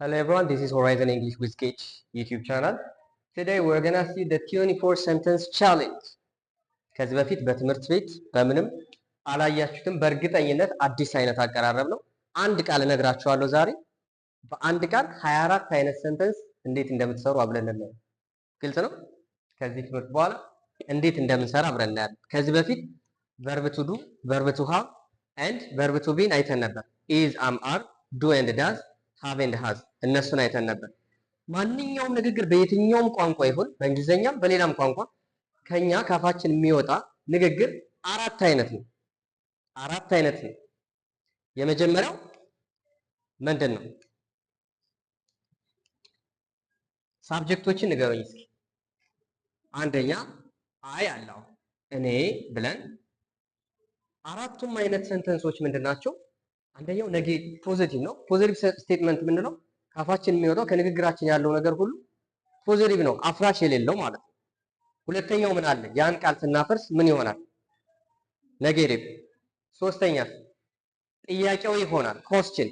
Hello everyone, this is Horizon English with Kate YouTube channel. Today we're gonna see the 24 sentence challenge. ከዚህ በፊት በትምህርት ቤት በምንም አላያችሁትም። በእርግጠኝነት አዲስ አይነት አቀራረብ ነው። አንድ ቃል እነግራችኋለሁ ዛሬ። በአንድ ቃል 24 አይነት ሰንተንስ እንዴት እንደምትሰሩ አብረን እናያለን። ግልጽ ነው? ከዚህ ትምህርት በኋላ እንዴት እንደምንሰራ አብረን እናያለን። ከዚህ በፊት verb to do, verb to have and verb to be አይተን ነበር። is, am, are, do and does, have and has እነሱን አይተን ነበር። ማንኛውም ንግግር በየትኛውም ቋንቋ ይሁን በእንግሊዘኛም በሌላም ቋንቋ ከኛ ካፋችን የሚወጣ ንግግር አራት አይነት ነው። አራት አይነት ነው። የመጀመሪያው ምንድን ነው? ሳብጀክቶችን ንገሩኝ እስኪ። አንደኛ አይ አለው እኔ ብለን አራቱም አይነት ሰንተንሶች ምንድናቸው? አንደኛው ፖዚቲቭ ነው። ፖዚቲቭ ስቴትመንት ምንድነው? ካፋችን የሚወጣው ከንግግራችን ያለው ነገር ሁሉ ፖዚቲቭ ነው፣ አፍራሽ የሌለው ማለት ነው። ሁለተኛው ምን አለ? ያን ቃል ስናፈርስ ምን ይሆናል? ኔጌቲቭ። ሶስተኛ ጥያቄው ይሆናል፣ ኮስችን።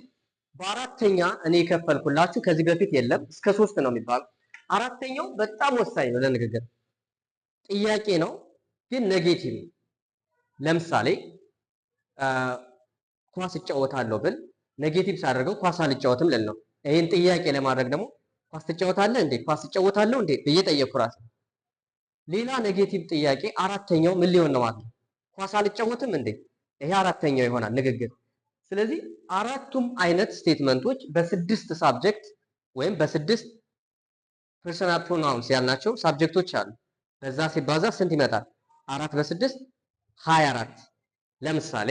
በአራተኛ እኔ የከፈልኩላችሁ ከዚህ በፊት የለም፣ እስከ 3 ነው የሚባለው። አራተኛው በጣም ወሳኝ ነው ለንግግር። ጥያቄ ነው ግን ኔጌቲቭ። ለምሳሌ ኳስ እጫወታለሁ ብል ኔጌቲቭ ሳደርገው ኳስ አልጫወትም ልል ነው። ይሄን ጥያቄ ለማድረግ ደግሞ ኳስ ትጫወታለህ እንዴ? ኳስ እጫወታለሁ እንዴ ብዬ ጠየቅኩ ራሴ። ሌላ ኔጌቲቭ ጥያቄ አራተኛው ምን ሊሆን ነው ማለት ነው? ኳስ አልጫወትም እንዴ? ይሄ አራተኛው ይሆናል ንግግር። ስለዚህ አራቱም አይነት ስቴትመንቶች በስድስት ሳብጀክት ወይም በስድስት ፐርሰናል ፕሮናውንስ ያልናቸው ሳብጀክቶች አሉ። በዛ ሲባዛ ስንት ይመጣል? 4 በ6 24። ለምሳሌ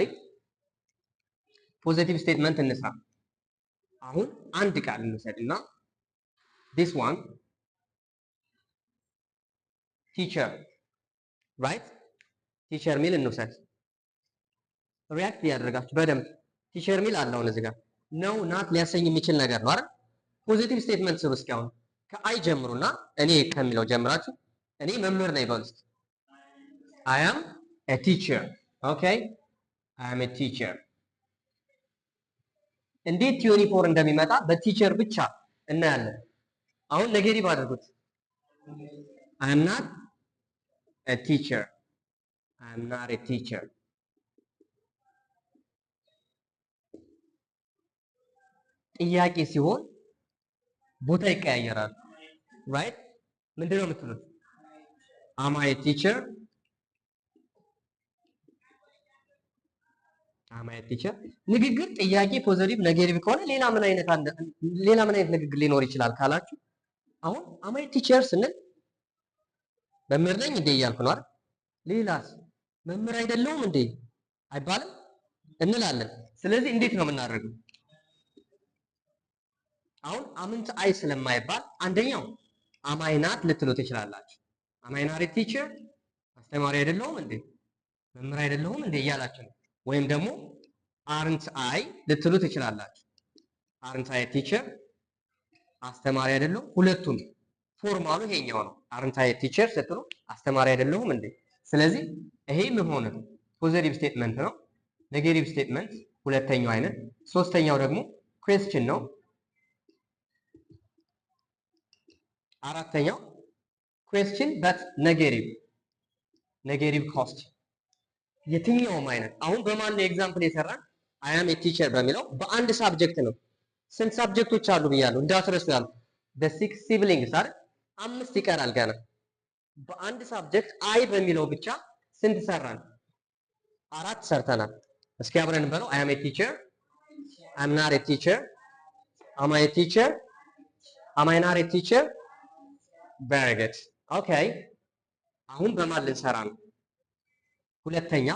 ፖዚቲቭ ስቴትመንት እንስራ። አሁን አንድ ቃል እንውሰድና this one teacher right teacher ሚል እንውሰድ። ሪያክት ያደርጋችሁ በደንብ ቲቸር ሚል አለውን እዚህ ጋር ነው ናት ሊያሰኝ የሚችል ነገር ነው አይደል? ፖዚቲቭ ስቴትመንት ስሩ እስኪ። አሁን ከአይ ጀምሩና እኔ ከሚለው ጀምራችሁ እኔ መምህር ነኝ በሉ እስኪ። I am a teacher. Okay? I am a teacher. እንዴት 24 እንደሚመጣ በቲቸር ብቻ እናያለን። አሁን ኔጌቲቭ አድርጉት። I am not a teacher. I am not a teacher. ጥያቄ ሲሆን ቦታ ይቀያየራል። ራይት? ምንድነው የምትሉት? Am I a teacher? Am I a teacher? ንግግር ጥያቄ ፖዚቲቭ ኔጌቲቭ ከሆነ ሌላ ምን አይነት ንግግር ሊኖር ይችላል ካላችሁ፣ አሁን am I a teacher ስንል መምህር ነኝ እንዴ እያልኩ ነው አይደል? ሌላስ መምህር አይደለሁም እንዴ አይባልም እንላለን። ስለዚህ እንዴት ነው የምናደርገው? አሁን አምንት አይ ስለማይባል አንደኛው አማይ ናት ልትሉ ትችላላችሁ። አማይ ናት ቲቸር፣ አስተማሪ አይደለሁም እንዴ መምህር አይደለሁም እንዴ እያላችሁ ነው። ወይም ደግሞ አርንት አይ ልትሉ ትችላላችሁ። አርንት አይ ቲቸር፣ አስተማሪ አይደለሁም። ሁለቱም ፎርማሉ ይሄኛው ነው። አርንት አይ ቲቸር ስትሉ አስተማሪ አይደለሁም እንዴ። ስለዚህ ይሄ ምን ሆነ? ፖዚቲቭ ስቴትመንት ነው። ኔጌቲቭ ስቴትመንት ሁለተኛው አይነት። ሶስተኛው ደግሞ ኩዌስችን ነው። አራተኛው ኩዌስችን በት ኔጌቲቭ ኮስችን። የትኛውም አይነት አሁን በማን ነው ኤግዛምፕል የሰራን? አይ አም ኤ ቲቸር በሚለው በአንድ ሳብጀክት ነው። ስንት ሳብጀክቶች አሉ ብያለሁ እንዳትረሱ ያሉ the six siblings አይደል? 5 ይቀራል ገና። በአንድ ሳብጀክት አይ በሚለው ብቻ ስንት ሰራን? 4 ሰርተናል። እስኪ አብረን እንበለው። አይ አም ኤ ቲቸር፣ አይ አም ናት ኤ ቲቸር፣ አም አይ ኤ ቲቸር፣ አም አይ ናት ኤ ቲቸር። very good okay አሁን በማን ልንሰራ ነው? ሁለተኛ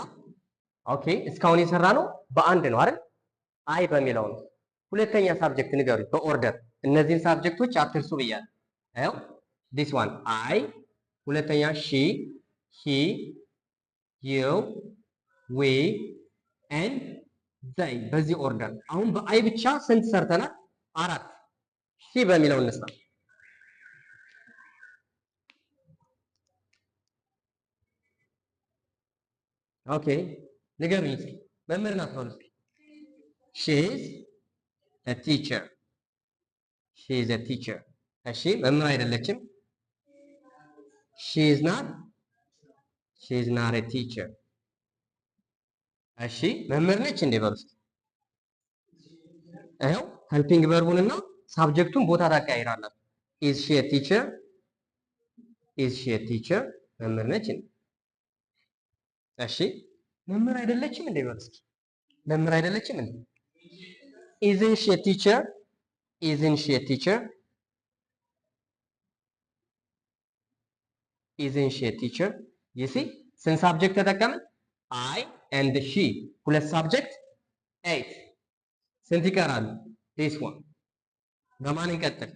ኦኬ እስካሁን የሰራ ነው በአንድ ነው አይደል? አይ በሚለው ነው። ሁለተኛ ሳብጀክት ንገሩኝ በኦርደር። እነዚህን ሳብጀክቶች አትርሱ ብያለሁ። አዎ this one አይ፣ ሁለተኛ she, he, you, we and they በዚህ ኦርደር። አሁን በአይ ብቻ ስንት ሰርተናል? 4። she በሚለው እንስራ። ኦኬ ንገሩኝ እስኪ መምህር ናት ነው እስኪ። she is a teacher. she is a teacher እሺ መምህር አይደለችም she is not a teacher እሺ መምህር ነች እንዴ በሉ እስኪ ይኸው ሄልፒንግ ቨርቡንና ሳብጀክቱን ቦታ ታቀያይራላችሁ is she a teacher መምህር ነች እንዴ እሺ መምህር አይደለችም እንዴ በሉ እስኪ መምህር አይደለችም እንዴ isn't she a teacher isn't she a teacher you see ስንት ሳብጀክት ተጠቀምን I and she ሁለት ሳብጀክት 8 ስንት ይቀራሉ this one በማን እንቀጥል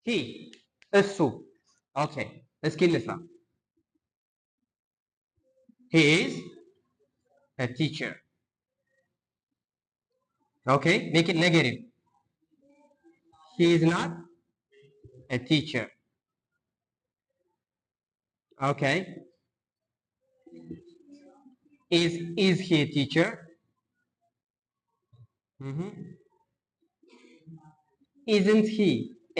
he እሱ ኦኬ እስኪ እንስራ he is a teacher okay make it negative he is not a teacher okay is he a teacher isn't he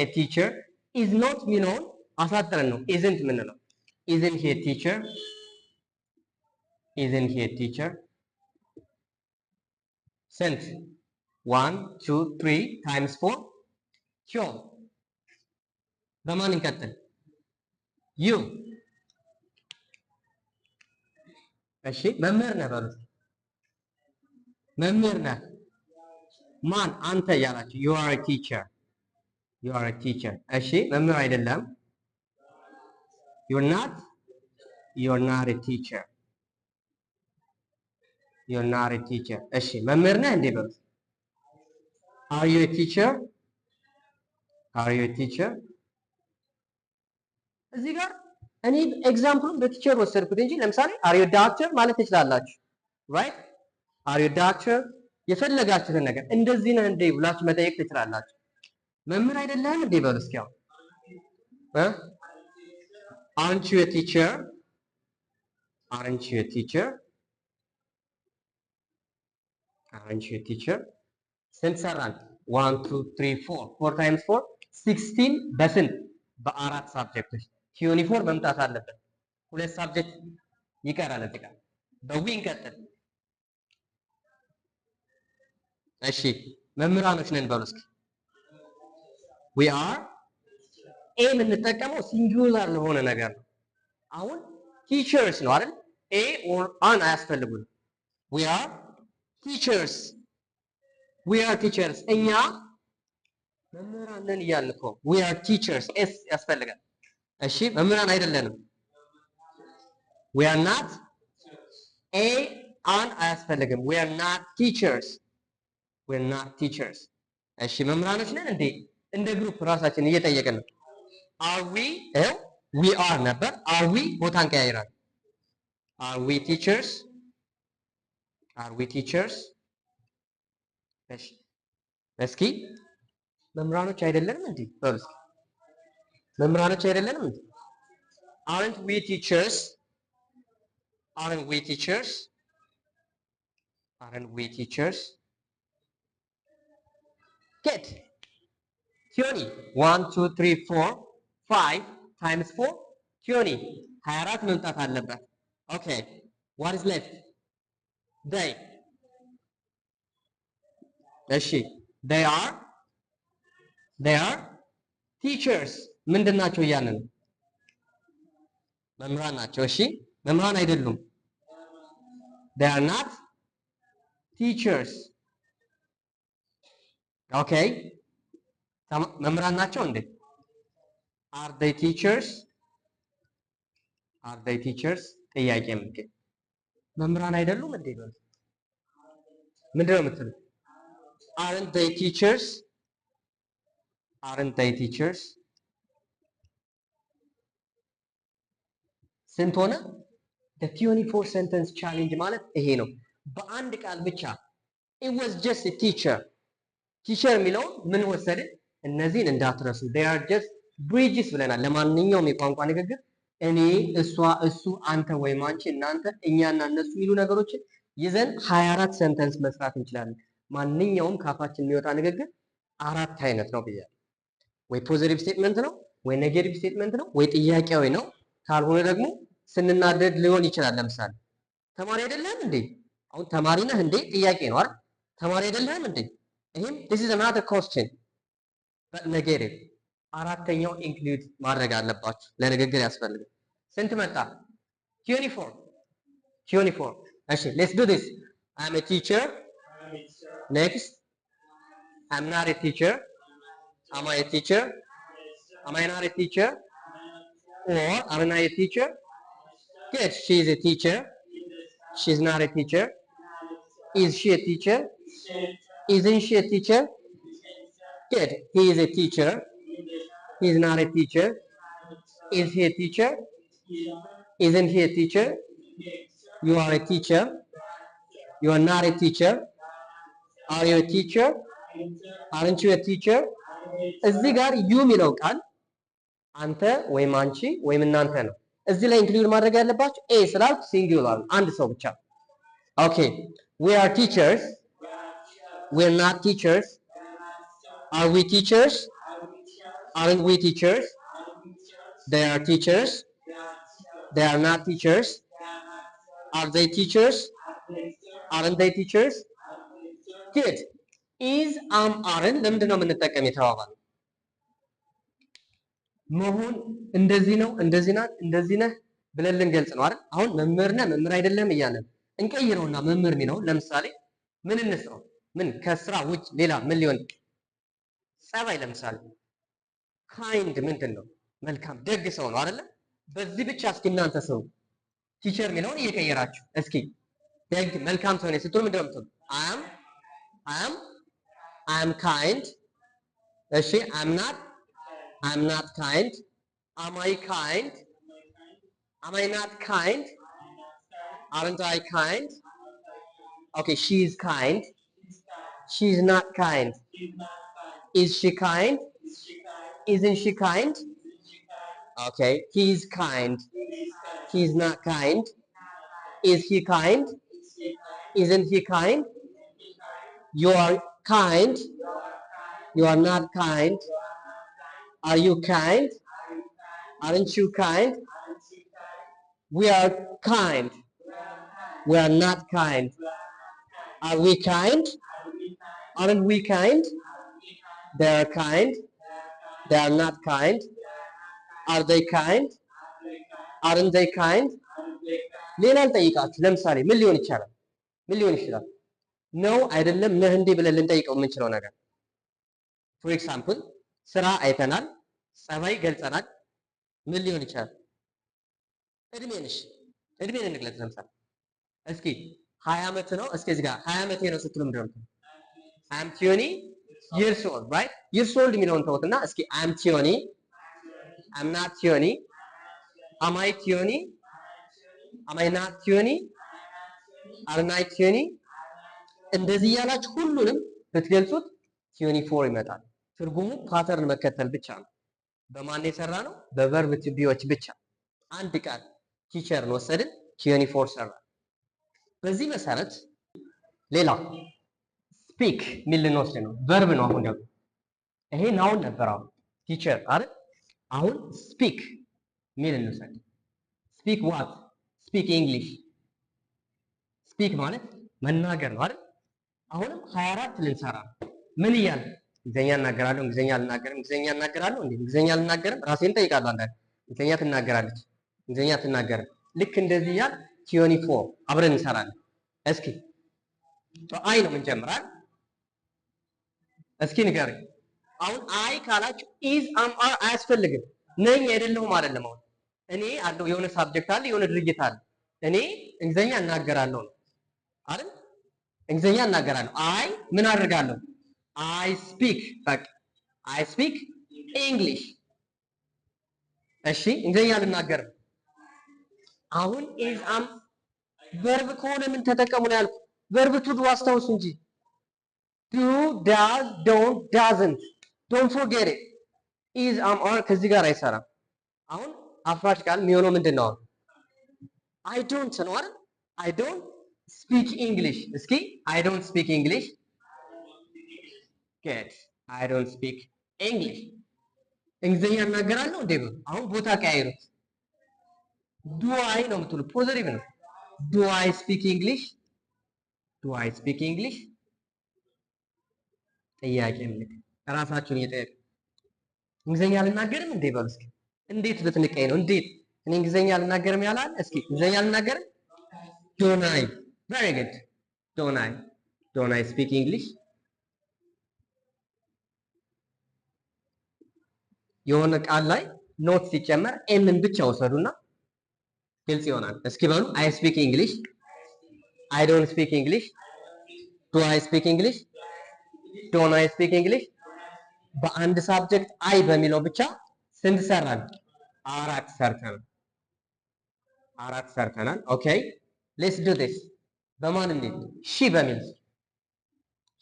a teacher is not የሚለውን አሳጥረን ነው isn't የምንለው isn't he a teacher ስንት 1 2 3 times 4 sure በማን እንቀጥል you እሺ መምህር ነህ በሉት መምህር ነህ ማን አንተ ያላችሁ you are a teacher እሺ መምህር አይደለም you're not a teacher እሺ መምህር ነህ እንዴ በሉት are you a teacher እዚህ ጋር እኔ ኤግዛምፕሉን በቲቸር ወሰድኩት እንጂ ለምሳሌ are you a doctor ማለት ትችላላችሁ right are you a doctor የፈለጋችሁትን ነገር እንደዚህ ነህ እንዴ ብላችሁ መጠየቅ ትችላላችሁ መምህር አይደለም እንዴ በሉ እስኪ አሁን aren't you a teacher ስንት ሰራን 1 2 3 4 4 times 4 16 በስንት በአራት ሳብጀክቶች ዩኒፎርም መምጣት አለበት ሁለት ሳብጀክት ይቀራል እዚህ ጋር በዊ እንቀጥል እሺ መምህራኖች ነን በሉ እስኪ we are a የምንጠቀመው ሲንጉላር ለሆነ ነገር ነው አሁን teachers ነው አይደል a or an አያስፈልጉም we are teachers እኛ መምህራን ነን እያልን እኮ we are teachers s ያስፈልጋል እሺ መምህራን አይደለንም we are not a an አያስፈልግም we are not teachers እሺ መምህራኖች ነን እንዴ እንደ ግሩፕ ራሳችን እየጠየቅን ነው are we are ነበር are we ቦታ እንቀያይራለን are we teachers እሺ እስኪ መምህራኖች አይደለንም እንዴ በሉ እስኪ መምህራኖች አይደለንም እንዴ aren't we teachers get ቲዮኒ 1 2 3 4 5 times 4 ቲዮኒ 24 መምጣት አለበት ኦኬ what is left they እሺ they are teachers ምንድን ናቸው እያልን ነው መምህራን ናቸው እሺ መምህራን አይደሉም they are not teachers ኦኬ መምህራን ናቸው እንዴ are they teachers ጥያቄ ምንድን መምህራን አይደሉም እንዴ ምንድን ነው የምትሉት aren't they teachers ስንት ሆነ the 24 sentence challenge ማለት ይሄ ነው በአንድ ቃል ብቻ it was just a teacher የሚለው ምን ወሰድን እነዚህን እንዳትረሱ they are just bridges ብለናል ለማንኛውም የቋንቋ ንግግር እኔ እሷ እሱ አንተ ወይም አንቺ እናንተ እኛና እነሱ የሚሉ ነገሮችን ይዘን 24 ሰንተንስ መስራት እንችላለን ማንኛውም ካፋችን የሚወጣ ንግግር አራት አይነት ነው ብያለሁ። ወይ ፖዚቲቭ ስቴትመንት ነው፣ ወይ ኔጌቲቭ ስቴትመንት ነው፣ ወይ ጥያቄያዊ ነው። ካልሆነ ደግሞ ስንናደድ ሊሆን ይችላል። ለምሳሌ ተማሪ አይደለህም እንዴ? አሁን ተማሪ ነህ እንዴ? ጥያቄ ነው አይደል? ተማሪ አይደለህም እንዴ? ይሄም this is another question but negative። አራተኛው ኢንክሉድ ማድረግ አለባችሁ ለንግግር ያስፈልጋል። ስንት መጣ? 24 24 እሺ let's do this I'm a teacher next I'm not a teacher am I a teacher am I not a teacher or am I a teacher good she is a teacher she's not a teacher is she a teacher isn't she a teacher good he is a teacher he is not a teacher is he a teacher isn't he a teacher you are a teacher you are not a teacher are you a teacher aren't you a teacher እዚህ ጋር ዩ የሚለው ቃል አንተ ወይም አንቺ ወይም እናንተ ነው። እዚህ ላይ ኢንክሉድ ማድረግ ያለባችሁ ኤ ስላልኩ ሲንጉላር አንድ ሰው ብቻ። ኦኬ we are teachers we're not teachers are we teachers aren't we teachers they are teachers they are not teachers are they teachers aren't they teachers good is አርን ለምንድን ነው የምንጠቀም የተባባለው? መሆን እንደዚህ ነው እንደዚህ ናት እንደዚህ ነህ ብለን ልንገልጽ ነው አይደል? አሁን መምህር ነህ መምህር አይደለም እያለን እንቀይረውና መምህር የሚለው ለምሳሌ ምን እንስራው? ምን ከስራ ውጭ ሌላ ምን ሊሆን? ጸባይ ለምሳሌ ካይንድ ምንድን ነው? መልካም ደግ ሰው ነው አይደለ? በዚህ ብቻ እስኪ እናንተ ሰው ቲቸር የሚለውን እየቀየራችሁ እስኪ ደግ መልካም ሰው ነኝ ስትሉ ምንድን ነው የምትሉ? I'm kind እሺ I'm not kind am I kind am I not kind aren't I kind okay she's kind she's not kind is she kind isn't she kind okay he's kind he's not kind is he kind isn't he kind you are kind you are not kind are you kind aren't you kind we are kind we are not kind are we kind aren't we kind they are kind they are not kind are they kind aren't they kind ሌላ ልጠይቃችሁ ለምሳሌ ምን ሊሆን ይችላል ምን ሊሆን ይችላል ነው አይደለም ነህ እንዴ ብለን ልንጠይቀው የምንችለው ነገር ፎር ኤግዛምፕል ስራ አይተናል ጸባይ ገልጸናል ምን ሊሆን ይችላል እድሜንሽ እድሜን እንግለጽ ለምሳሌ እስኪ 20 ዓመት ነው እስኪ እዚህ ጋር 20 ዓመቴ ነው ስትሉ ምንድን ነው I'm 20 years old right years old የሚለውን ተውትና እስኪ I'm 20 I'm not 20 am I 20 am I not 20 aren't I 20 እንደዚህ ያላችሁ ሁሉንም ብትገልጹት 24 ይመጣል። ትርጉሙ ፓተርን መከተል ብቻ ነው። በማን የሰራ ነው? በቨርብ ቱ ቢዎች ብቻ። አንድ ቃል ቲቸርን ወሰድን 24 ሰራ። በዚህ መሰረት ሌላ ስፒክ ሚል ልንወስድ ነው። ቨርብ ነው። አሁን ደግሞ ይሄ ናውን ነበር አሁን ቲቸር አይደል? አሁን ስፒክ ሚል እንውሰድ። ስፒክ ዋት? ስፒክ እንግሊሽ። ስፒክ ማለት መናገር ነው አይደል? አሁንም 24 ልንሰራ ምን እያለ እንግሊዝኛ እናገራለሁ እንግሊዝኛ አልናገርም እንግሊዝኛ እናገራለሁ እንዴ እንግሊዝኛ አልናገርም ራሴን ጠይቃለሁ አንዳንድ እንግሊዝኛ ትናገራለች እንግሊዝኛ ትናገር ልክ እንደዚህ ያል 24 አብረን እንሰራለን እስኪ አይ ነው የምንጀምራል እስኪ ንገረኝ አሁን አይ ካላችሁ ኢዝ አም አር አያስፈልግም ነኝ አይደለሁም አይደለም አሁን እኔ አለው የሆነ ሳብጀክት አለ የሆነ ድርጊት አለ እኔ እንግሊዝኛ እናገራለሁ ነው አይደል እንግሊዝኛ እናገራለሁ አይ ምን አደርጋለሁ I speak በቃ I speak English እሺ እንግሊዝኛ ልናገር አሁን is am verb ከሆነ ምን ተጠቀሙ ነው ያልኩት verb to do አስታውሱ እንጂ do does don't doesn't don't forget it is am are ከዚህ ጋር አይሰራም አሁን አፍራሽ ቃል የሚሆነው ምንድነው I don't ነው አይደል I don't speak English እስኪ I don't speak English good I don't speak English እንግሊዝኛ እናገራለሁ እንዴ በሉ። አሁን ቦታ ቀያይሩት። ዱ አይ ነው የምትሉ ፖዘቲቭ ነው። ዱ አይ ስፒክ እንግሊሽ ዱ አይ ስፒክ እንግሊሽ ጥያቄ ምልክት ራሳችሁን እየጠየቁ እንግሊዝኛ አልናገርም እንዴ በሉ እስኪ። እንዴት ልትንቀኝ ነው? እንዴት እኔ እንግሊዝኛ አልናገርም ያላል? እስኪ እንግሊዝኛ አልናገርም ዶንት አይ ቬሪ ጉድ ዶንት አይ ስፒክ እንግሊሽ። የሆነ ቃል ላይ ኖት ሲጨመር ኤምን ብቻ ወሰዱና ግልጽ ይሆናል። እስኪ በሉ አይ ስፒክ እንግሊሽ አይ ዶንት ስፒክ እንግሊሽ ዱ አይ ስፒክ እንግሊሽ ዶንት አይ ስፒክ እንግሊሽ። በአንድ ሳብጀክት አይ በሚለው ብቻ ስንት ሰራን? አራት ሰርተናል። ኦኬ ሌትስ ዱ ዲስ። በማን እንሂድ? ሺ በሚል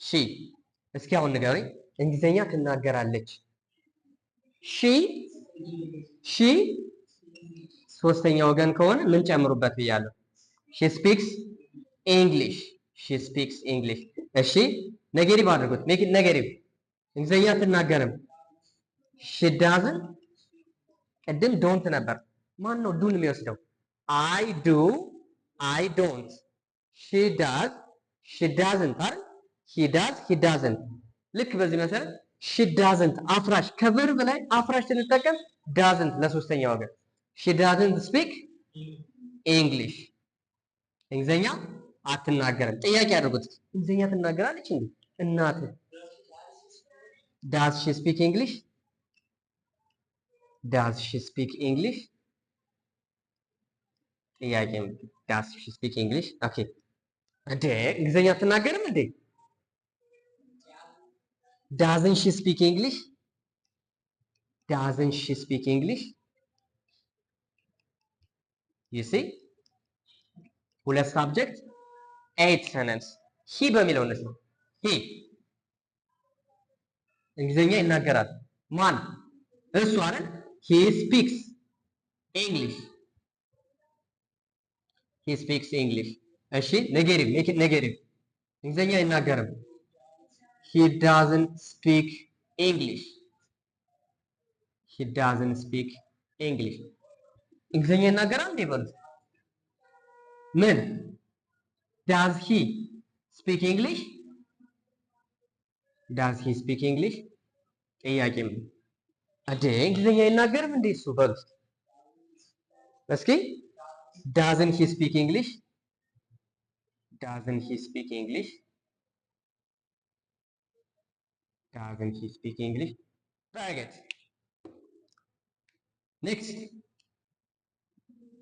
ሺ። እስኪ አሁን ንገሩኝ እንግሊዝኛ ትናገራለች። ሺ ሶስተኛ ወገን ከሆነ ምን ጨምሩበት ብያለሁ? ሺ ስፒክስ እንግሊሽ እሺ ኔጌቲቭ አድርጉት። ኔጌቲቭ እንግሊዝኛ አትናገርም። ሺ ዳዝን ቅድም ዶንት ነበር። ማን ነው ዱን የሚወስደው? አይ ዱ አይ ዶንት። ሺ ዳዝ ሺ ዳዝንት አይደል? ሂ ዳዝ ሂ ዳዝንት። ልክ በዚህ መሰረት ሺ ዳዝንት አፍራሽ ከቨርብ ላይ አፍራሽ ስንጠቀም ዳዝንት ለሶስተኛ ወገን ሺ ዳዝንት ስፒክ እንግሊሽ እንግሊዝኛ አትናገርም። ጥያቄ አድርጉት። እንግሊዝኛ ትናገራለች እንዴ እናት? ዳዝ ሺ ስፒክ እንግሊሽ ዳዝ ሺ ስፒክ እንግሊሽ ጥያቄ ዳዝ ሺ ስፒክ እንግሊሽ ኦኬ። እንዴ እንግሊዝኛ አትናገርም እንዴ? ዳዝን ሺ ስፒክ እንግሊሽ ዳዝን ሺ ስፒክ እንግሊሽ ዩ ሲ ሁለት ሳብጀክት ኤይት ሰነንስ ሂ በሚለው ነው። ሂ እንግሊዝኛ ይናገራል። ማን? እሱ አይደል? ሂ ስፒክስ እንግሊሽ ሂ ስፒክስ እንግሊሽ። እሺ ኔጌቲቭ ኔጌቲቭ እንግሊዝኛ አይናገርም። ሂ ዳዝንት ስፒክ እንግሊሽ ሂ ዳዝንት ስፒክ እንግሊሽ። እንግሊዝኛ ይናገራል እንዴ በሉት። ምን? ዳዝ ሂ ስፒክ እንግሊሽ ዳዝ ሂ ስፒክ እንግሊሽ ጥያቄ ምን? አዴ እንግሊዝኛ አይናገርም እንዴ እሱ በሉት እስኪ። ዳዝን ሂ ስፒክ እንግሊሽ ዳዝን ሂ ስፒክ እንግሊሽ ዳዝን ሂ ስፒክ እንግሊሽ ቬሪ ጉድ። ኔክስት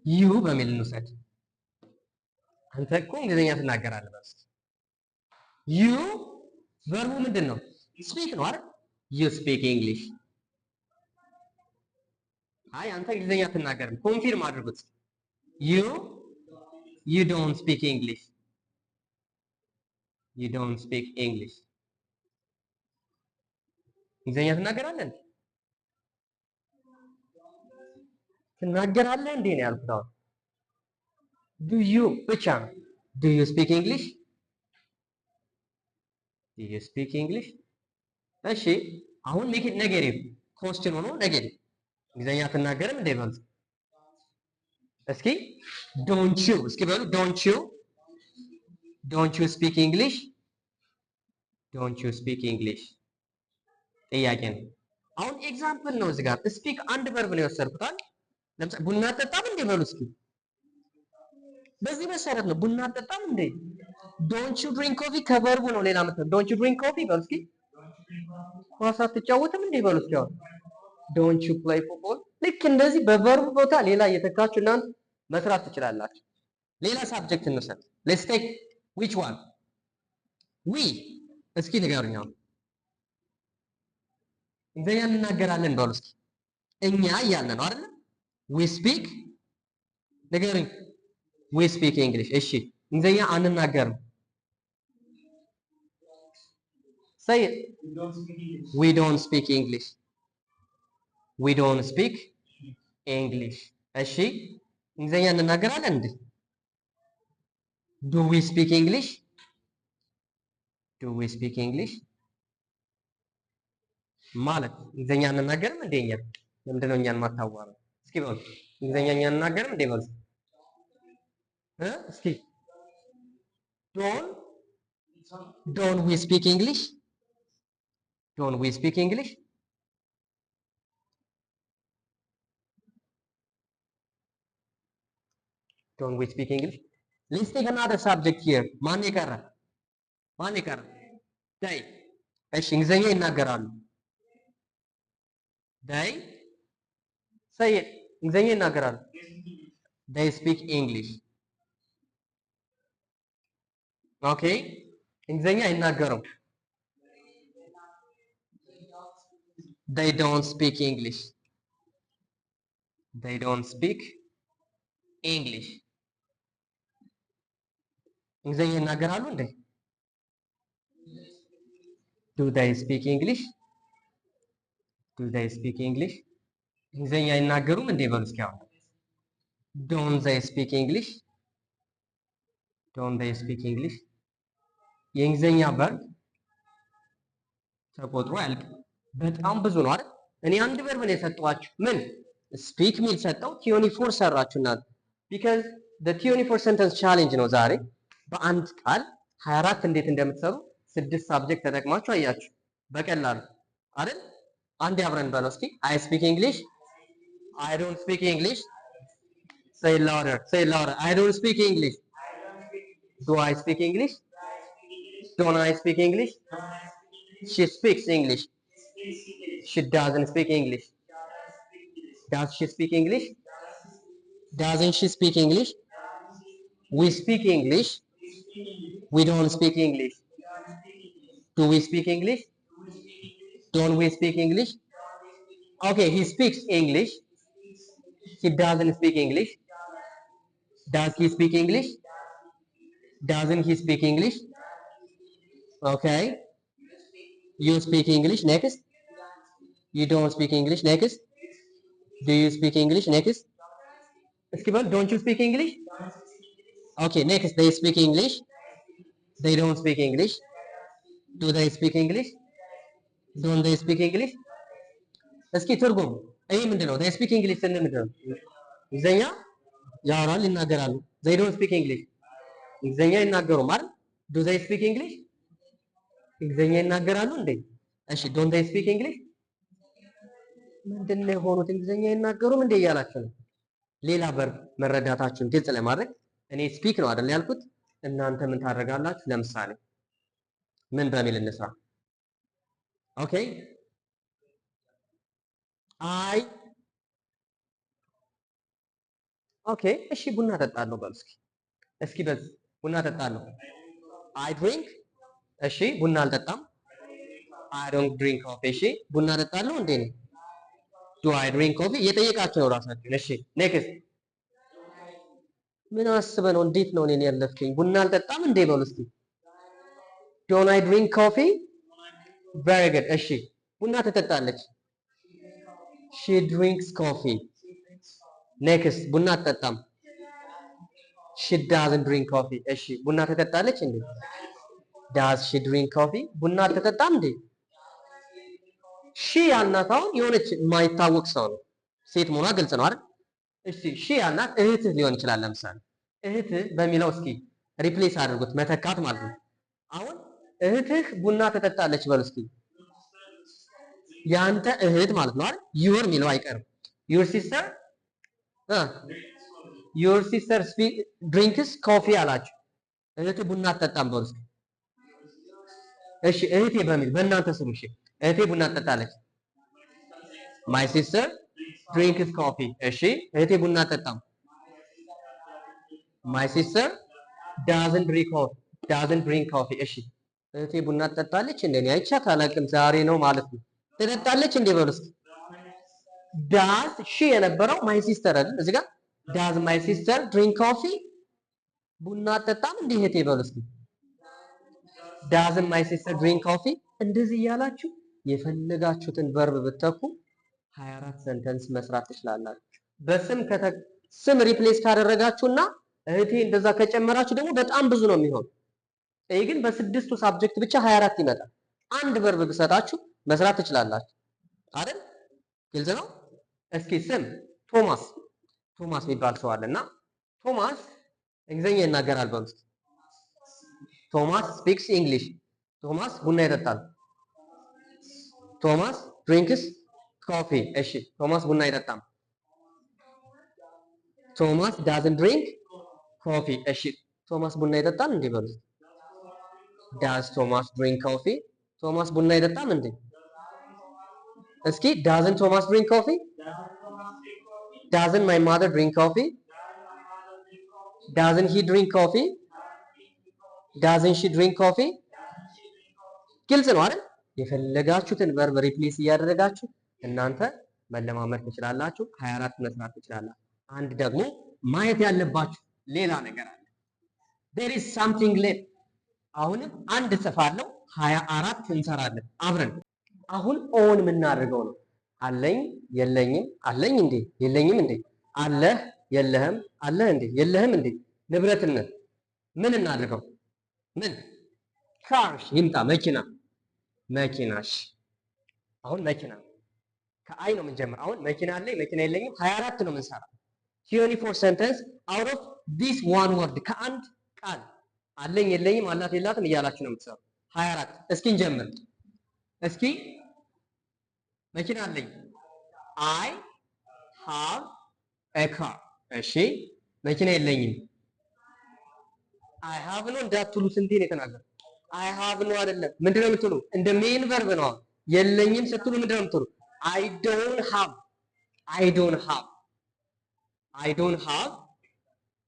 ዩ በሚል እንውሰድ። አንተ እኮ እንግሊዝኛ ትናገራለህ በስ ዩ ቨርቡ ምንድን ነው? ስፒክ ነው አይደል? ዩ ስፒክ እንግሊሽ። አይ አንተ እንግሊዝኛ አትናገርም። ኮንፊርም አድርጉት። ዩ ዶንት ስፒክ እንግሊሽ ዩ ዶንት ስፒክ እንግሊሽ። እንግሊዝኛ ትናገራለህ እንዴ? ትናገራለህ እንዴ ነው ያልኩት። አሁን ዱ ዩ ብቻ ነው። ዱ ዩ ስፒክ እንግሊሽ ዱ ዩ ስፒክ እንግሊሽ። እሺ አሁን ሜክ ኢት ኔጌቲቭ ኮስችን ሆኖ ኔጌቲቭ እንግሊዝኛ አትናገርም እንዴ በሉ እስኪ። ዶንት ዩ እስኪ በሉ ዶንት ዩ ስፒክ እንግሊሽ ዶንት ዩ ስፒክ እንግሊሽ ጥያቄ ነው። አሁን ኤግዛምፕል ነው እዚህ ጋር ስፒክ አንድ ቨርብ ነው የወሰድኩታል። ለምሳሌ ቡና አጠጣም እንዴ በሉ እስኪ። በዚህ መሰረት ነው ቡና አጠጣም እንዴ። ዶንት ዩ ድሪንክ ኮፊ ከቨርቡ ነው ሌላ መሰረት ዶንት ዩ ድሪንክ ኮፊ በሉ እስኪ። ኳስ አትጫወትም እንዴ በሉ እስኪ። አሁን ዶንት ዩ ፕሌይ ፉትቦል። ልክ እንደዚህ በቨርቡ ቦታ ሌላ እየተካችሁ እናንተ መስራት ትችላላችሁ። ሌላ ሳብጀክት እንውሰድ። ሌትስ ቴክ ዊች ዋን ዊ እስኪ ንገሩኝ። አሁን እንግሊዝኛ እንናገራለን በሉ እስኪ። እኛ እያልን ነው አይደል? ዊ ስፒክ ንገሩኝ። ዊ ስፒክ እንግሊሽ። እሺ እንግሊዝኛ አንናገርም። say it. We don't speak English. We don't speak English. እሺ እንግሊዝኛ እንናገራለን እንዴ? Do we speak English? Do we speak English? ማለት እንግሊዘኛ እንናገርም እንደኛ ለምንድን ነው እኛን ማታዋራው? እስኪ በሉ እንግሊዘኛ እኛ እንናገርም እንደ በሉ እስኪ ዶን ዊ ስፒክ እንግሊሽ ዶን ዊ ስፒክ እንግሊሽ ዶን ዊ ስፒክ እንግሊሽ ሌትስ ቴክ አናዘር ሳብጀክት ሂር ማን ይቀራ ዳይ እሺ እንግሊዘኛ ይናገራሉ ዳይ say it እንግሊዘኛ ይናገራሉ they speak english ኦኬ እንግሊዘኛ አይናገሩም they don't speak english they don't speak english እንግሊዘኛ ይናገራሉ እንዴ do they speak english do they speak english እንግሊዘኛ አይናገሩም እንዴ በሉ እስኪ አሁን don't they speak english don't they speak english የእንግሊዘኛ ቨርብ ተቆጥሮ አያልቅ በጣም ብዙ ነው አይደል እኔ አንድ ቨርብ ነው የሰጠኋችሁ ምን ስፒክ ሚል ሰጠው ቲዮኒ4 ሰራችሁ እናንተ because the ቲዮኒ4 sentence challenge ነው ዛሬ በአንድ ቃል 24 እንዴት እንደምትሰሩ 6 ሳብጀክት ተጠቅማችሁ አያችሁ በቀላሉ አይደል አንዴ አብረን በለው እስኪ I speak English I don't speak English say louder I don't speak English do I speak English don't I speak English she speaks English she doesn't speak English does she speak English doesn't she speak English we speak English we don't speak English do we speak English don't we speak English okay he speaks English he doesn't speak English does he speak English doesn't he speak English okay you speak English next you don't speak English next do you speak English next እስኪ በል don't you speak English okay next they speak English they don't speak English do they speak English don't they speak English እስኪ ትርጉም ይሄ ምንድነው they speak English ስንል ምንድነው እንግሊዘኛ ያወራሉ ይናገራሉ they don't speak English እንግሊዘኛ ይናገሩም አይደል do they speak English እንግሊዘኛ ይናገራሉ እንዴ እሺ don't they speak English ምንድነው የሆኑት እንግሊዘኛ ይናገሩም እንዴ እያላችሁ ነው ሌላ ቨርብ መረዳታችሁን ግልጽ ለማድረግ እኔ ስፒክ ነው አይደል ያልኩት እናንተ ምን ታደርጋላችሁ ለምሳሌ ምን በሚል እንስራ ኦኬ አይ ኦኬ እሺ ቡና ጠጣለሁ በሉ እስኪ በዚህ ቡና ጠጣለሁ አይ ድሪንክ እሺ ቡና አልጠጣም አይ ዶንት ድሪንክ ኮፊ እሺ ቡና ጠጣለሁ እንዴ ነው ዱ አይ ድሪንክ ኮፊ እየጠየቃችሁ ነው ራሳችሁን እሺ ኔክስት ምን አስበህ ነው እንዴት ነው እኔን ያለፍከኝ ቡና አልጠጣም እንዴ በሉ እስኪ ዶንት አይ ድሪንክ ኮፊ ቬሪ ጉድ እሺ ቡና ትጠጣለች ሺ ድሪንክስ ኮፊ ኔክስት ቡና አትጠጣም ሺ ዳዝንት ድሪንክ ኮፊ እሺ ቡና ትጠጣለች እንዴ ዳዝ ሺ ድሪንክ ኮፊ ቡና አትጠጣም እንዴ ሺ ያልናት አሁን የሆነች የማይታወቅ ሰው ነው ሴት መሆኗ ግልጽ ነው አይደል እሺ ሺ ያልናት እህትህ ሊሆን ይችላል ለምሳሌ እህትህ በሚለው እስኪ ሪፕሌስ አድርጉት መተካት ማለት ነው አሁን እህትህ ቡና ትጠጣለች በሉ እስኪ ያንተ እህት ማለት ነው አይደል ዩር ሚለው አይቀርም your sister drinks coffee አላችሁ እህትህ ቡና አትጠጣም በሉ እስኪ እሺ እህቴ በሚል በእናንተ ስሙ እሺ እህቴ ቡና ትጠጣለች my sister drinks coffee እሺ እህቴ ቡና አትጠጣም my sister doesn't drink coffee እሺ እህቴ ቡና ትጠጣለች እንደኔ አይቻት አላውቅም ዛሬ ነው ማለት ነው ትጠጣለች እንዴ በሉ እስኪ does she የነበረው my sister አይደል እዚህ ጋር does my sister drink coffee ቡና አትጠጣም እንዴ እህቴ በሉ እስኪ doesn't my sister drink coffee እንደዚህ እያላችሁ የፈለጋችሁትን ቨርብ ብትተኩ 24 ሰንተንስ መስራት ትችላላችሁ ስም ሪፕሌስ ካደረጋችሁና እህቴ እንደዛ ከጨመራችሁ ደግሞ በጣም ብዙ ነው የሚሆነው ይሄ ግን በስድስቱ ሳብጀክት ብቻ 24 ይመጣል አንድ ቨርብ ብሰጣችሁ መስራት ትችላላችሁ አይደል? ግልጽ ነው። እስኪ ስም ቶማስ ቶማስ የሚባል ሰው አለና ቶማስ እንግሊዝኛ ይናገራል በሉ እስኪ። ቶማስ ስፒክስ እንግሊሽ። ቶማስ ቡና ይጠጣል። ቶማስ ድሪንክስ ኮፊ። እሺ ቶማስ ቡና አይጠጣም። ቶማስ ዳዝንት ድሪንክ ኮፊ። እሺ ቶማስ ቡና ይጠጣል እንዴ በሉ። ዳዝ ቶማስ ድሪንክ ኮፊ? ቶማስ ቡና አይጠጣም እንዴ? እስኪ ዳዝንት ቶማስ ድሪንክ ኮፊ? ዳዝንት ማይ ማዘር ድሪንክ ኮፊ? ዳዝንት ሂ ድሪንክ ኮፊ? ዳዝንት ሺ ድሪንክ ኮፊ? ግልጽ ነው አይደል? የፈለጋችሁትን ቨርብ ሪፕሌስ እያደረጋችሁ እናንተ መለማመድ ትችላላችሁ። 24 መስራት ትችላላችሁ። አንድ ደግሞ ማየት ያለባችሁ ሌላ ነገር አለ። there is something left። አሁንም አንድ ጽፋለሁ 24 እንሰራለን አብረን። አሁን ኦን የምናደርገው ነው። አለኝ የለኝም፣ አለኝ እንዴ የለኝም እንዴ፣ አለህ የለህም፣ አለህ እንዴ የለህም እንዴ። ንብረትነት ምን እናድርገው? ምን ካርሽ ይምጣ። መኪና መኪናሽ። አሁን መኪና ከአይ ነው የምንጀምር። አሁን መኪና አለኝ መኪና የለኝም 24 ነው የምንሰራ። 24 sentence out of this one word ከአንድ ቃል አለኝ የለኝም አላት የላትም እያላችሁ ነው የምትሰሩ። 24 እስኪ እንጀምር። እስኪ መኪና አለኝ I have a car። እሺ መኪና የለኝም I have ነው እንዳትሉ። ስንቴ ነው የተናገርኩት? I have ነው አይደለም። ምንድነው የምትሉ? እንደ ሜን ቨርብ ነው። የለኝም ስትሉ ምንድነው የምትሉ? I don't have I don't have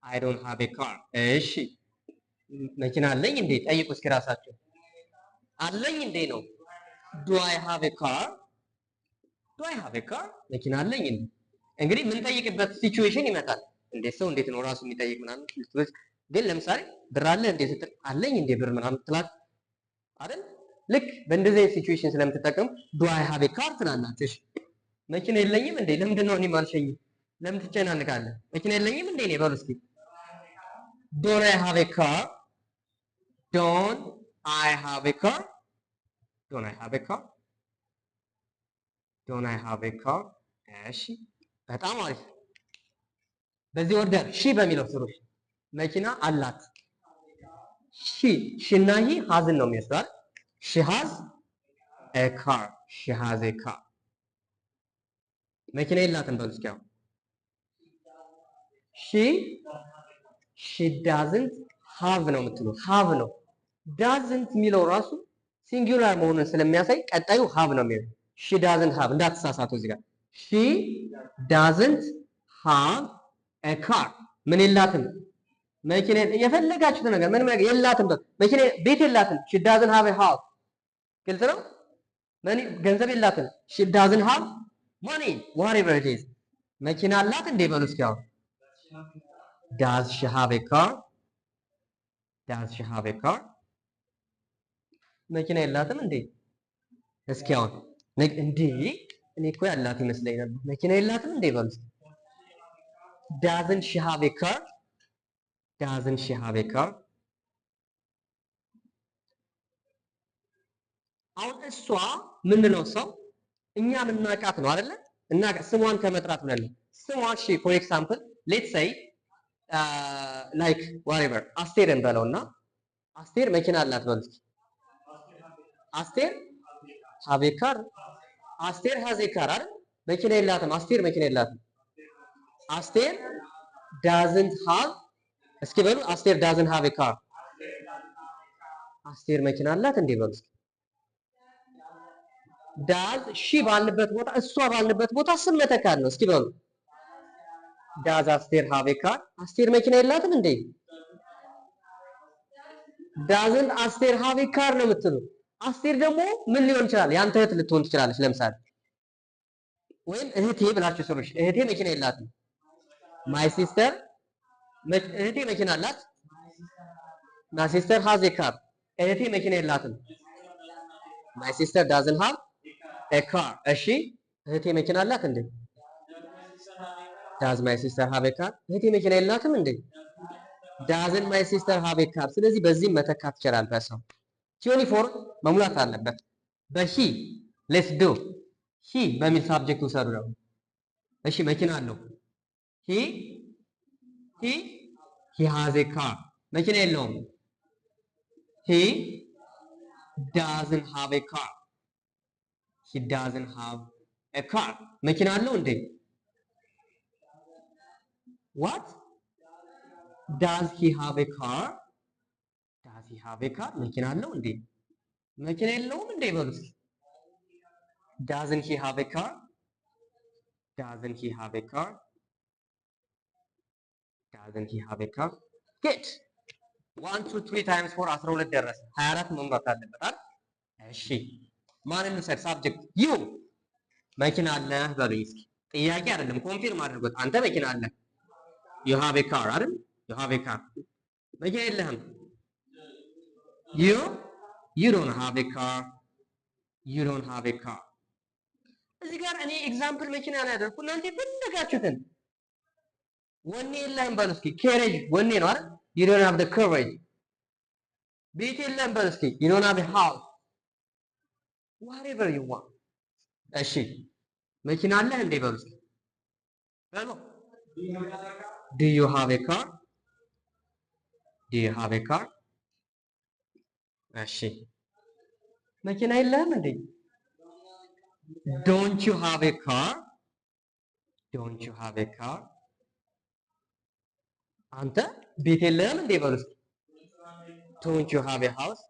I don't have a car። እሺ መኪና አለኝ እንዴ? ጠይቁ እስኪ ራሳችሁ። አለኝ እንዴ ነው። do I have a car? do I have a car? መኪና አለኝ እንዴ? እንግዲህ ምን ጠይቅበት ሲቹዌሽን ይመጣል። እንዴት ሰው እንዴት ነው ራሱ የሚጠይቅ ምናምን። ግን ለምሳሌ ብር አለ እንዴ ስትል አለኝ እንዴ ብር ምናምን ትላት አይደል? ልክ በእንደዚህ ሲቹዌሽን ስለምትጠቀሙ do I have a car ትላላችሁ። እሺ መኪና የለኝም እንዴ? ለምንድን ነው እኔም አልሸኝም? ለምን ትጨናንቃለህ? መኪና የለኝም እንዴ ነው በሉ እስኪ። don't I have a car? don't I have a car? don't I have a car? don't I have a car? እሺ በጣም አሪፍ። በዚህ ኦርደር ሺ በሚለው ስሩ። መኪና አላት። ሺ እና ሂ ሃዝን ነው የሚወስደው። ሺ ሃዝ a car። ሺ ሃዝ a car። መኪና የላትም በሉ እስኪ። አሁን ሺ ዳዝንት ሃቭ ነው የምትሉ። ሃቭ ነው። ዳዝንት የሚለው ራሱ ሲንጉላር መሆኑን ስለሚያሳይ ቀጣዩ ሃቭ ነው የሚሆነው። ሺ ዳዝንት ሃቭ እንዳትሳሳቱ እዚህ ጋር። ሺ ዳዝንት ሃቭ a car። ምን የላትም? መኪና። የፈለጋችሁት ነገር ምንም ነገር የላትም። መኪና ቤት የላትም። ሺ ዳዝንት ሃቭ a house። ግልጽ ነው። ገንዘብ የላትም። ሺ ዳዝንት ሃቭ money whatever it is። መኪና አላት እንዴ በሉ እስኪ። አሁን does she have a car? does she have a car? መኪና የላትም እንዴ? እስኪ አሁን እንዴ እኔ እኮ ያላት ይመስለኝ ነበር። መኪና የላትም እንዴ በሉ እስኪ። doesn't she have a car? doesn't she have a car? አሁን እሷ ምንድነው ሰው እኛ የምናውቃት ነው አይደለ? እና ስሟን ከመጥራት ብለን ስሟ እሺ ፎር ኤግዛምፕል ሌትስ ሴይ ላይክ ዋትኤቨር አስቴርን በለውና አስቴር መኪና አላት በሉ እስኪ። አስቴር ሃቭ ኤ ካር። አስቴር ሃዝ ኤ ካር አይደል? መኪና የላትም። አስቴር መኪና የላትም። አስቴር ዳዝንት ሃቭ እስኪ በሉ። አስቴር ዳዝንት ሃቭ ኤ ካር። አስቴር መኪና አላት እንዴ በሉ እስኪ። ዳዝ ሺ ባልንበት ቦታ እሷ ባልንበት ቦታ ስም መተካት ነው። እስኪ በሉ ዳዝ አስቴር ሃቭ ኤ ካር። አስቴር መኪና የላትም እንዴ? ዳዝንት አስቴር ሃቭ ኤ ካር ነው የምትሉ። አስቴር ደግሞ ምን ሊሆን ይችላል? ያንተ እህት ልትሆን ትችላለች ለምሳሌ። ወይም እህቴ ብላችሁ ስሩሽ። እህቴ መኪና የላትም። ማይ ሲስተር እህቴ መኪና አላት። ማይ ሲስተር ሃዝ ኤ ካር። እህቴ መኪና የላትም። ማይ ሲስተር ዳዝንት ሃቭ ኤ ካር። እሺ እህቴ መኪና አላት እንዴ? ዳዝ ማይ ሲስተር ሃቭ ኤ ካር። እህቴ መኪና የላትም እንዴ? ዳዝንት ማይ ሲስተር ሃቭ ኤ ካር። ስለዚህ በዚህ መተካት ይችላል። በሰው 24 መሙላት አለበት። በሂ ሌትስ ዱ ሂ በሚል ሳብጀክት ውሰዱ ደግሞ። እሺ መኪና አለው። ሂ ሃዝ ኤ ካር። መኪና የለውም። ሂ ዳዝንት ሃቭ ኤ ካር። ሂ ዳዝንት ሃቭ ኤ ካር። መኪና አለው እንዴ? ዋት ዳዝ ሂ ሃቭ ኤ ካር? ዳዝ ሂ ሃቭ ኤ ካር? መኪና አለው እንዴ? መኪና የለውም እንዴ በሉ እስኪ። ዳዝንት ሂ ሃቭ ኤ ካር? ዳዝንት ሂ ሃቭ ኤ ካር? ዳዝንት ሂ ሃቭ ኤ ካር? ጉድ 1 2 3 ታይምስ 4 12 ደረሰ። 24 መምራት አለበት አይደል? እሺ ማንን እንውሰድ? ሳብጀክት ዩ። መኪና አለህ በሉኝ እስኪ። ጥያቄ አይደለም፣ ኮንፊርም አድርጎት። አንተ መኪና አለህ። ዩ ሃቭ ኤ ካር አይደል? ዩ ሃቭ ኤ ካር። መኪና የለህም። ዩ ዶንት ሃቭ ኤ ካር። ዩ ዶንት ሃቭ ኤ ካር። እዚህ ጋር እኔ ኤግዛምፕል መኪና ነው ያደረኩ። እናንተ የፈለጋችሁትን ወኔ የለህም በሉ እስኪ። ኬሬጅ ወኔ ነው አይደል? you don't have the courage። ቤት የለህም በሉ እስኪ። you don't have a house። whatever you want። እሺ መኪና አለህ እንዴ በሉ እስኪ። በሉ do you have a car? do you have a car? እሺ መኪና የለህም እንዴ? don't you have a car? don't you have a car? አንተ ቤት የለህም እንዴ በሉ እስኪ። don't you have a house?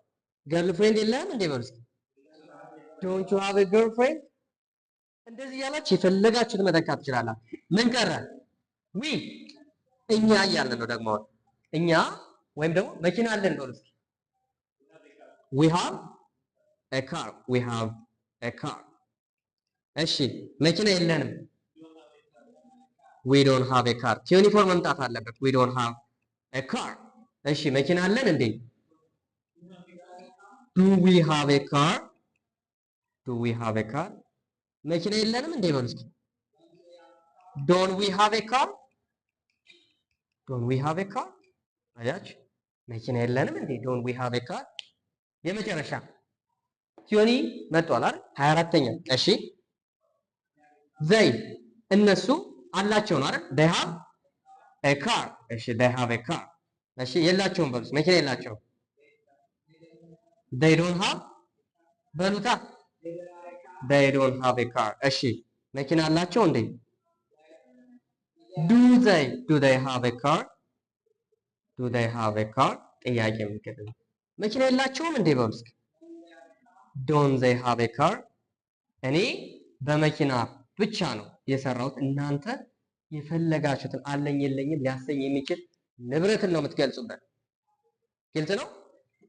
girlfriend የለህም እንዴ በሉ እስኪ። don't you have a girlfriend? እንደዚህ ያላችሁ የፈለጋችሁት መተካት ትችላላችሁ። ምን ቀረ? we እኛ እያልን ነው ደግሞ። እኛ ወይም ደግሞ መኪና አለን በሉ እስኪ። we have a car። we have a car። እሺ መኪና የለንም። we don't have a car። ዩኒፎርም መምጣት አለበት። we don't have a car። እሺ መኪና አለን እንዴ? do we have a car? do we have a car? መኪና የለንም እንዴ በሉ እስኪ። don't we have a car? don't we have a car? አያችሁ መኪና የለንም እንዴ? don't we have a car? የመጨረሻ ቲዮኒ መጥቷል አይደል? 24ኛ። እሺ they እነሱ አላቸው ነው አይደል? they have a car። እሺ they have a car። እሺ የላቸውም በሉት። መኪና የላቸውም። they don't have በሉታ። they don't have a car። እሺ መኪና አላቸው እንዴ? do they have a car? do they have a car? ጥያቄ ምልክት ነው። መኪና የላቸውም እንዴ በሉ እስኪ። don't they have a car? እኔ በመኪና ብቻ ነው የሰራሁት። እናንተ የፈለጋችሁትን አለኝ የለኝም ሊያሰኝ የሚችል ንብረትን ነው የምትገልጹበት። ግልጽ ነው።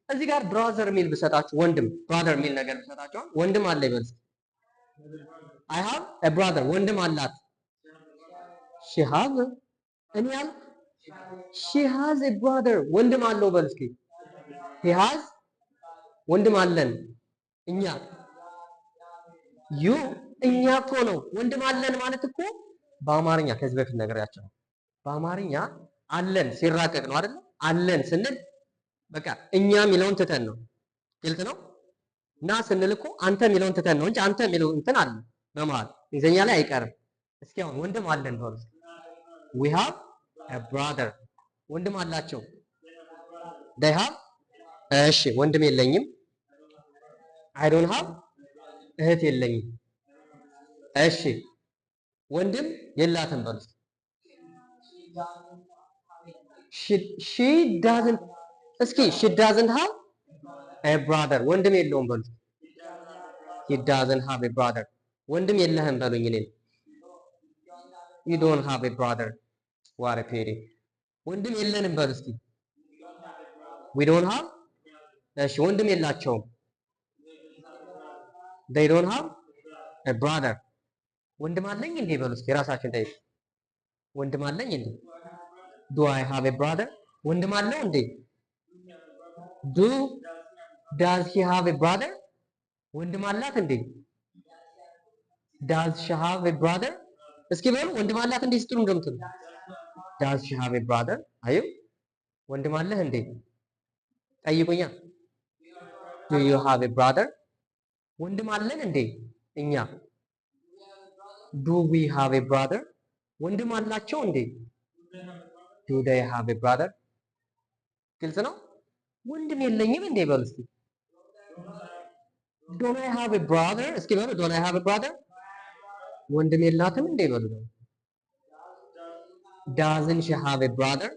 እዚህ ጋር ብራዘር ሚል ብሰጣችሁ፣ ወንድም ብራዘር ሚል ነገር ብሰጣችሁ፣ ወንድም አለ ይበል። I have a brother። ወንድም አላት። she has እኔ ያል she has a brother። ወንድም አለው በል እስኪ። he has ወንድም አለን። እኛ you እኛ እኮ ነው ወንድም አለን ማለት እኮ በአማርኛ ከዚህ በፊት ነገራቸው። በአማርኛ አለን ሲራቀቅ ነው አይደል? አለን ስንል በቃ እኛ የሚለውን ትተን ነው። ግልጽ ነው። እና ስንል እኮ አንተ የሚለውን ትተን ነው እንጂ አንተ የሚለው እንትን አለ በመሃል እንግሊዝኛ ላይ አይቀርም። እስኪ አሁን ወንድም አለን በሉ። we have a brother። ወንድም አላቸው። they have እሺ ወንድም የለኝም። I don't have እህት የለኝም። እሺ ወንድም የላትም በሉ። she doesn't እስኪ she doesn't have a brother። ወንድም የለውም በሉ። he doesn't have a brother። ወንድም የለህም በሉኝ። እኔ you don't have a brother። what a pity። ወንድም የለንም በሉ እስኪ። we don't have እሺ ወንድም የላቸውም። they don't have a brother። ወንድም አለኝ እንዴ በሉ እስኪ። ራሳችን ጠይቁ። ወንድም አለኝ እንዴ? do I have a brother? ወንድም አለው እንዴ? does he have a brother? ወንድም አላት እንዴ? does she have a brother? እስኪ በሉ ወንድም አላት እንዴ ስትሉ እንደምትሉ። does she have a brother? አዩ ወንድም አለህ እንዴ? ጠይቁኛ። do you have a brother? ወንድም አለን እንዴ? እኛ ዱ ዊ ሃቭ ኤ ብራዘር ወንድም አላቸው እንዴ? ዱ ዴይ ሃቭ ኤ ብራዘር ግልጽ ነው። ወንድም የለኝም እንዴ በሉ እስኪ። ዶንት አይ ሃቭ ኤ ብራዘር እስኪ በሉ። ዶንት አይ ሃቭ ኤ ብራዘር ወንድም የላትም እንዴ በሉ። ዳዝን ሺ ሃቭ ኤ ብራዘር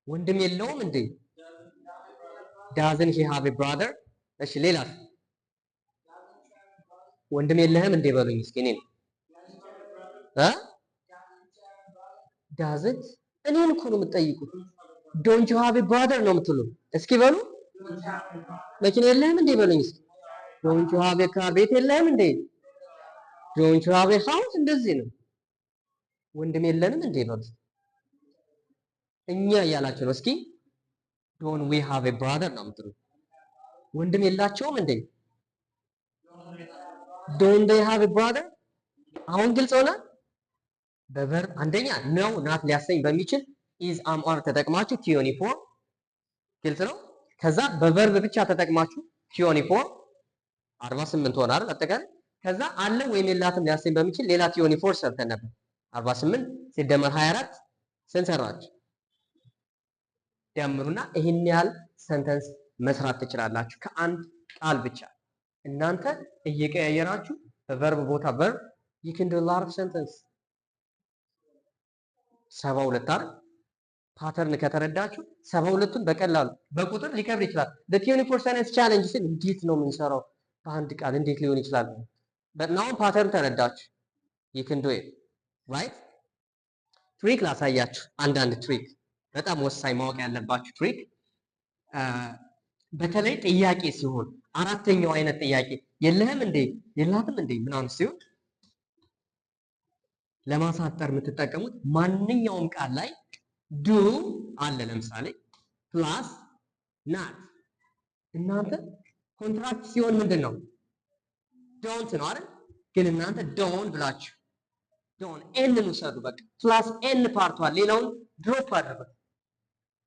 ወንድም የለውም እንዴ? ዳዝን ሺ ሃቭ ኤ ብራዘር። እሺ ሌላስ? ወንድም የለህም እንዴ በሉኝ እስኪ እኔን ዳዝንት እኔን እኮ ነው የምትጠይቁት። ዶንት ዩ ሃቭ ኤ ብራዘር ነው የምትሉ። እስኪ በሉ መኪና የለህም እንዴ በሉኝ እስኪ። ዶንት ዩ ሃቭ ኤ ካር ቤት የለህም እንዴ? ዶንት ዩ ሃቭ ኤ ሃውስ እንደዚህ ነው። ወንድም የለንም እንዴ በሉ። እኛ እያላችሁ ነው። እስኪ ዶንት ዊ ሃቭ ኤ ብራዘር ነው የምትሉ። ወንድም የላቸውም እንዴ? ዶንት ዴይ ሃቭ ኤ ብራዘር። አሁን ግልጽ ሆነ። በቨርብ አንደኛ ነው ናት ሊያሰኝ በሚችል ኢዝ አም ኦር ተጠቅማችሁ ቲዮኒ ፎር ግልጽ ነው። ከዛ በቨርብ ብቻ ተጠቅማችሁ ቲዮኒ ፎር 48 ሆነ አይደል አጠቃላይ። ከዛ አለ ወይም የላትም ሊያሰኝ በሚችል ሌላ ቲዮኒ ፎር ሰርተን ነበር። 48 ሲደመር 24 ስንት ሰራችሁ? ደምሩና ይሄን ያህል ሰንተንስ መስራት ትችላላችሁ ከአንድ ቃል ብቻ። እናንተ እየቀያየራችሁ በቨርብ ቦታ ቨርብ you can do a lot of sentence 72 አይደል ፓተርን ከተረዳችሁ 72ቱን በቀላሉ በቁጥር ሊከብድ ይችላል። the 24 sentence challenge ሲል እንዴት ነው የምንሰራው በአንድ ቃል እንዴት ሊሆን ይችላል? በእናውን ፓተርን ተረዳችሁ you can do it right። ትሪክ ላሳያችሁ። አንዳንድ ትሪክ በጣም ወሳኝ ማወቅ ያለባችሁ ትሪክ በተለይ ጥያቄ ሲሆን አራተኛው አይነት ጥያቄ የለህም እንዴ የላትም እንዴ ምናምን ሲሆን ለማሳጠር የምትጠቀሙት ማንኛውም ቃል ላይ ዱ አለ ለምሳሌ ፕላስ ናት። እናንተ ኮንትራክት ሲሆን ምንድን ነው ዶንት ነው አይደል? ግን እናንተ ዶን ብላችሁ ዶን ኤንን ውሰዱ። በቃ ፕላስ ኤን ፓርቷል ሌላውን ድሮፕ አድርጉት።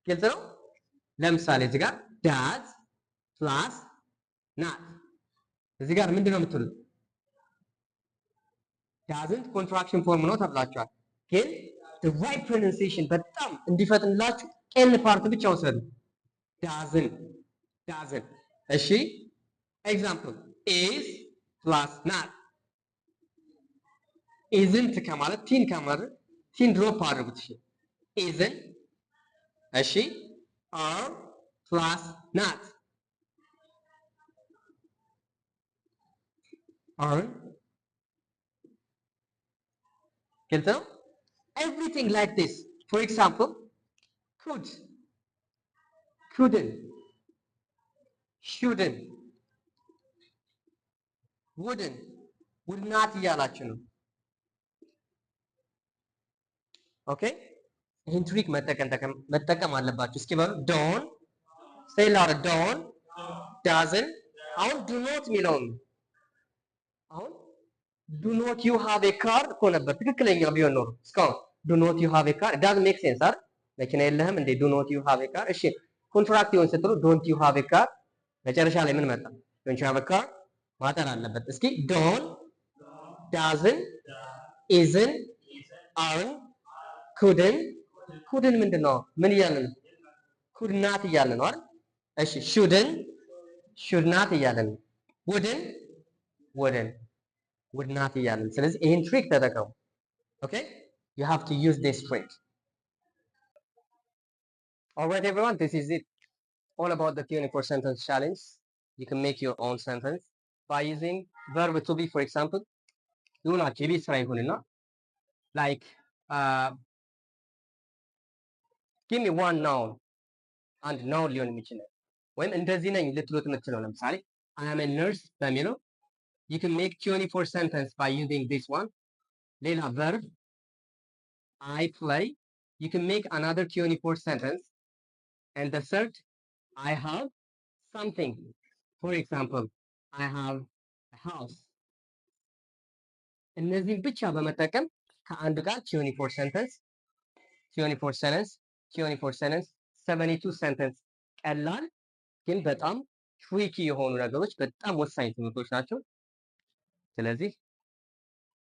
ግልጽ ነው። ለምሳሌ እዚህ ጋር ዳዝ ፕላስ ናት እዚህ ጋር ምንድን ነው የምትሉት? ዳዝንት ኮንትራክሽን ፎርም ነው ተብላችኋል። ግን the right pronunciation በጣም እንዲፈጥንላችሁ ኤን ፓርት ብቻ ውሰዱ። ዳዝንት እሺ። ኤግዛምፕል is ፕላስ ናት isn't ከማለት ቲን ከማለት ቲን ድሮፕ አድርጉት። እሺ isn't እሺ are ፕላስ ናት are ግልጽ ነው። everything like this for example could couldn't shouldn't wouldn't would not እያላችሁ ነው። ኦኬ ይህን ትሪክ መጠቀም አለባችሁ። እስኪ በሉ ዶን say loud ዶን doesn't አሁን do not የሚለውን አሁን do not you have a car እኮ ነበር ትክክለኛው ቢሆን ኖሮ እስካሁን do not you have a car it doesn't make sense አይደል? መኪና የለህም እንዴ do not you have a car። እሺ ኮንትራክት ይሆን ስትሉ don't you have a car መጨረሻ ላይ ምን መጣ? don't you have a car ማጠር አለበት። እስኪ don't doesn't isn't aren't couldn't ምንድን ነው? ምን እያልን ነው? could not እያልን ነው አይደል? እሺ should not እያልን ነው። wouldn't would not እያልን ስለዚህ ይህን ትሪክ ተጠቀሙ። ኦኬ you have to use this trick. Alright everyone, this is it all about the 24 sentence challenge. You can make your own sentence by using verb to be. For example ይሁናችሁ የቤት ስራ ይሁንና like give me one noun አንድ noun ሊሆን የሚችለው ወይም እንደዚህ ነኝ ልትሉት የምትችለው ለምሳሌ I am a nurse በሚለው you can make 24 sentence by using this one. ሌላ verb I play you can make another 24 sentence and the third I have something. For example I have a house. እነዚህን ብቻ በመጠቀም ከአንድ ጋር 24 sentence 72 sentence ቀላል ግን በጣም ትሪኪ የሆኑ ነገሮች በጣም ወሳኝ ትምህርቶች ናቸው። ስለዚህ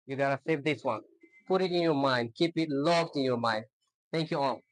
You gotta save this one. Put it in your mind. Keep it locked in your mind. Thank you all.